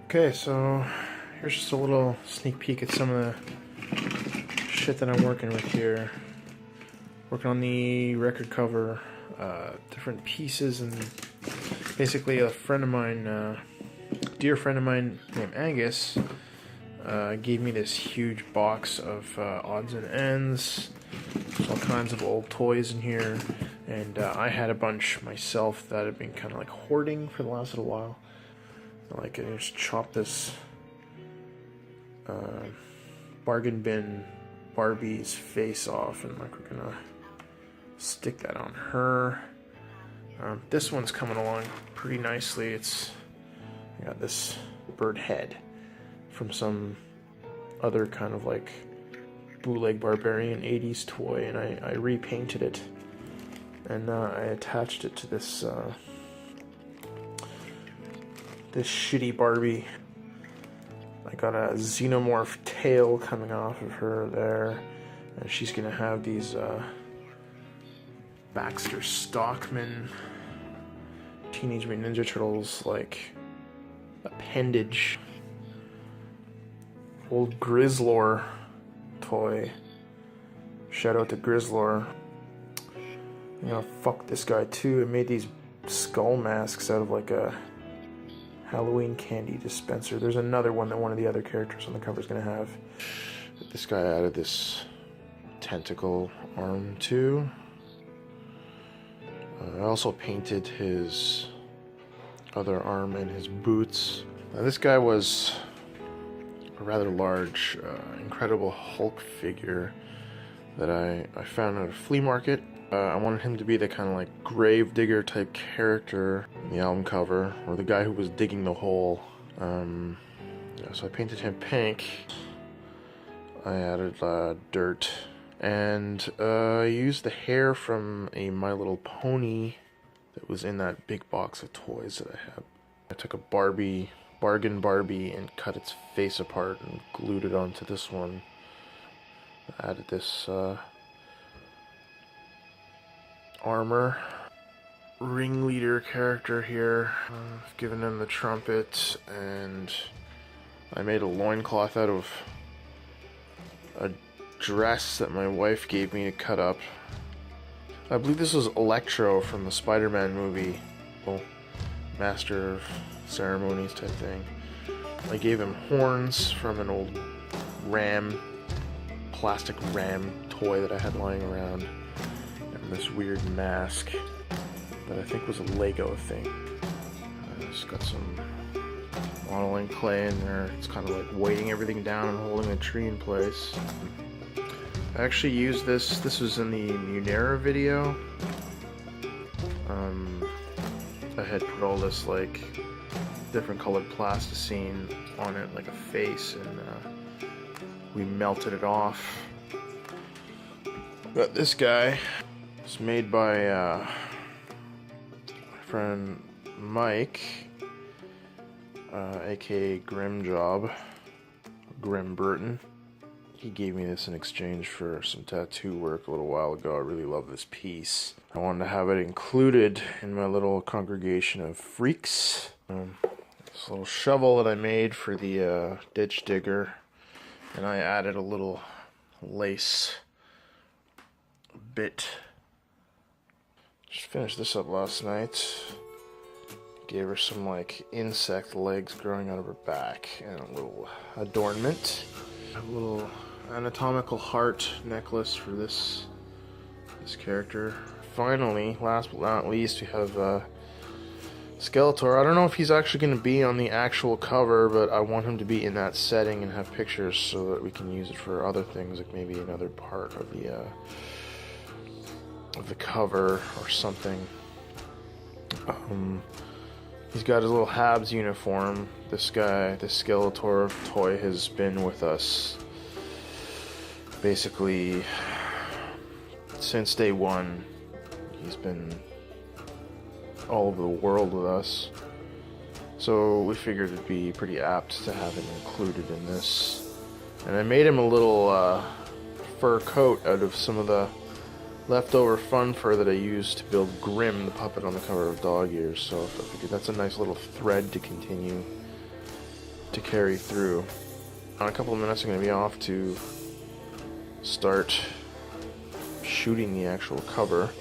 Okay, so here's just a little sneak peek at some of the shit that I'm working with here. Working on the record cover, different pieces, and basically a friend of mine, dear friend of mine named Angus, gave me this huge box of odds and ends. There's all kinds of old toys in here, and I had a bunch myself that I've been kind of like hoarding for the last little while. Like, I just chopped this bargain bin Barbie's face off, and like we're gonna stick that on her. This one's coming along pretty nicely. I got this bird head from some other kind of like bootleg barbarian 80s toy, and I repainted it, and I attached it to this this shitty Barbie. I got a xenomorph tail coming off of her there, and she's gonna have these Baxter Stockman Teenage Mutant Ninja Turtles like appendage. Old Grizzlor toy. Shout out to Grizzlor. I'm gonna fuck this guy too. I made these skull masks out of like a Halloween candy dispenser. There's another one that one of the other characters on the cover is gonna have. This guy added this tentacle arm too. I also painted his other arm and his boots. Now, this guy was a rather large, Incredible Hulk figure that I found at a flea market. I wanted him to be the kind of like gravedigger type character in the album cover, or the guy who was digging the hole. Yeah, so I painted him pink. I added dirt, and I used the hair from a My Little Pony that was in that big box of toys that I had. I took a bargain Barbie, and cut its face apart and glued it onto this one. I added this armor ringleader character here. I've given him the trumpet, and I made a loincloth out of a dress that my wife gave me to cut up. I believe this was Electro from the Spider-Man movie. Oh, Master of Ceremonies type thing. I gave him horns from an old plastic ram toy that I had lying around, and this weird mask that I think was a Lego thing. I just got some modeling clay in there. It's kind of like weighting everything down and holding the tree in place. I actually used this was in the Munera video. I had put all this like different colored plasticine on it like a face, and we melted it off. But this guy was made by my friend Mike, aka Grim Job, Grim Burton. He gave me this in exchange for some tattoo work a little while ago. I really love this piece. I wanted to have it included in my little congregation of freaks. This little shovel that I made for the ditch digger, and I added a little lace bit. Just finished this up last night. Gave her some like insect legs growing out of her back, and a little adornment. A little anatomical heart necklace for this character. Finally, last but not least, we have Skeletor. I don't know if he's actually going to be on the actual cover, but I want him to be in that setting and have pictures so that we can use it for other things, like maybe another part of the cover or something. He's got his little Habs uniform. This guy, this Skeletor toy, has been with us basically since day one. He's been all over the world with us, so we figured it'd be pretty apt to have him included in this. And I made him a little fur coat out of some of the leftover fun fur that I used to build Grim, the puppet on the cover of Dog Ears. So I figured that's a nice little thread to continue to carry through. In a couple of minutes I'm going to be off to start shooting the actual cover.